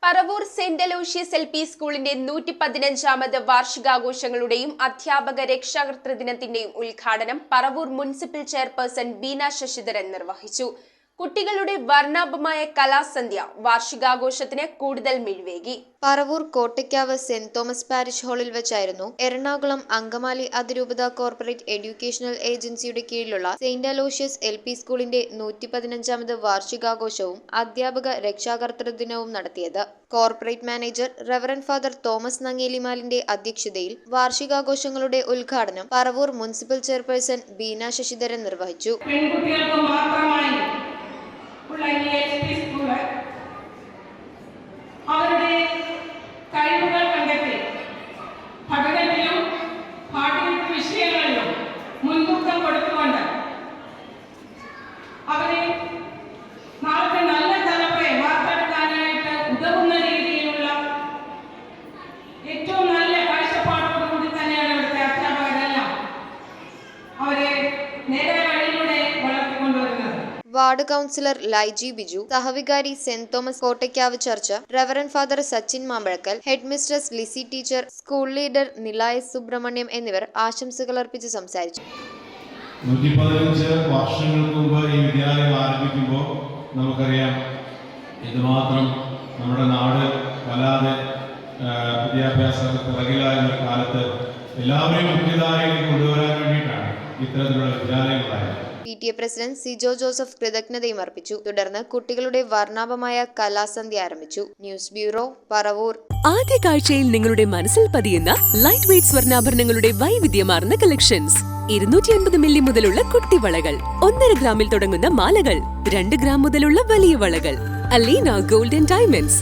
Paravur saint Aloysius LP സ്കൂളിന്റെ 115ാമത് വാർഷികാഘോഷങ്ങളുടെയും അധ്യാപക രക്ഷാകർതൃ ദിനത്തിന്റെയും ഉദ്ഘാടനം പറവൂർ മുനിസിപ്പൽ ചെയർപേഴ്സൺ ബീന ശശിധരൻ നിർവഹിച്ചു. കുട്ടികളുടെ വർണ്ണാഭമായ കലാസന്ധ്യ വാർഷികാഘോഷത്തിന് കൂടുതൽ മിഴിവേകി. Paravur Kottakkavu saint Thomas parish ഹാളിൽ വെച്ചായിരുന്നു എറണാകുളം അങ്കമാലി അതിരൂപത കോർപ്പറേറ്റ് എഡ്യൂക്കേഷണൽ ഏജൻസിയുടെ കീഴിലുള്ള സെന്റ് അലോഷ്യസ് LP സ്കൂളിന്റെ 115ാമത് വാർഷികാഘോഷവും അധ്യാപക രക്ഷാകർതൃ ദിനവും നടത്തിയത്. Corporate manager reverend father Thomas നങ്ങേലിമാലിന്റെ അധ്യക്ഷതയിൽ വാർഷികാഘോഷങ്ങളുടെ ഉദ്ഘാടനം പറവൂർ മുനിസിപ്പൽ ചെയർപേഴ്സൺ ബീന ശശിധരൻ നിർവഹിച്ചു. അവരുടെ കഴിവുകൾ കണ്ടെത്തി പഠനത്തിലും പാഠ്യേതര വിഷയങ്ങളിലും മുൻതൂക്കം കൊടുത്തുകൊണ്ട് അവരെ നാളത്തെ നല്ല തലമുറയെ വാർത്തെടുക്കാനായിട്ട് ഉതകുന്ന രീതിയിലുള്ള ഏറ്റവും നല്ല കാഴ്ചപ്പാടോടുകൂടി തന്നെയാണ് ഇവിടുത്തെ അധ്യാപകരെല്ലാം അവരെ നേരെ വഴിയിലൂടെ വളർത്തിക്കൊണ്ടുവരുന്നത്. വാർഡ് കൗൺസിലർ ലൈജി ബിജു, സഹവികാരി saint Thomas Kottakkavu church, reverend father Sachin Mampazhakkal, head mistress Lissy teacher, school leader Nilaya Subramanyam എന്നിവർ ആശംസകൾ അർപ്പിച്ച് സംസാരിച്ചു. 115 വർഷങ്ങൾക്ക് മുമ്പ് ഈ വിദ്യാലയം ആരംഭിക്കുമ്പോൾ നമുക്കറിയാം ഇതുമാത്രം നമ്മുടെ നാട് വല്ലാതെ വിദ്യാഭ്യാസ പിറകിലായ ഒരു കാലത്ത് എല്ലാവരെയും മുഖ്യധാരയിലേക്ക് കൊണ്ടുവരാൻ വേണ്ടിയിട്ടാണ് ഇത്തരത്തിലുള്ള വിദ്യാലയങ്ങളായത്. PTA പ്രസിഡന്റ് സിജോ ജോസഫ് കൃതജ്ഞതയും അർപ്പിച്ചു. തുടർന്ന് കുട്ടികളുടെ വർണ്ണാഭമായ കലാസന്ധ്യ ആരംഭിച്ചു. News bureau, Paravur. ആദ്യ കാഴ്ചയിൽ നിങ്ങളുടെ മനസ്സിൽ പതിയുന്ന ലൈറ്റ് വെയ്റ്റ് സ്വർണ്ണാഭരണങ്ങളുടെ വൈവിധ്യമാർന്ന കളക്ഷൻസ്. 250 മില്ലി മുതലുള്ള കുട്ടിവളകൾ, 1.5 ഗ്രാമിൽ തുടങ്ങുന്ന മാലകൾ, 2 ഗ്രാം മുതലുള്ള വലിയ വളകൾ. Aleena golden diamonds.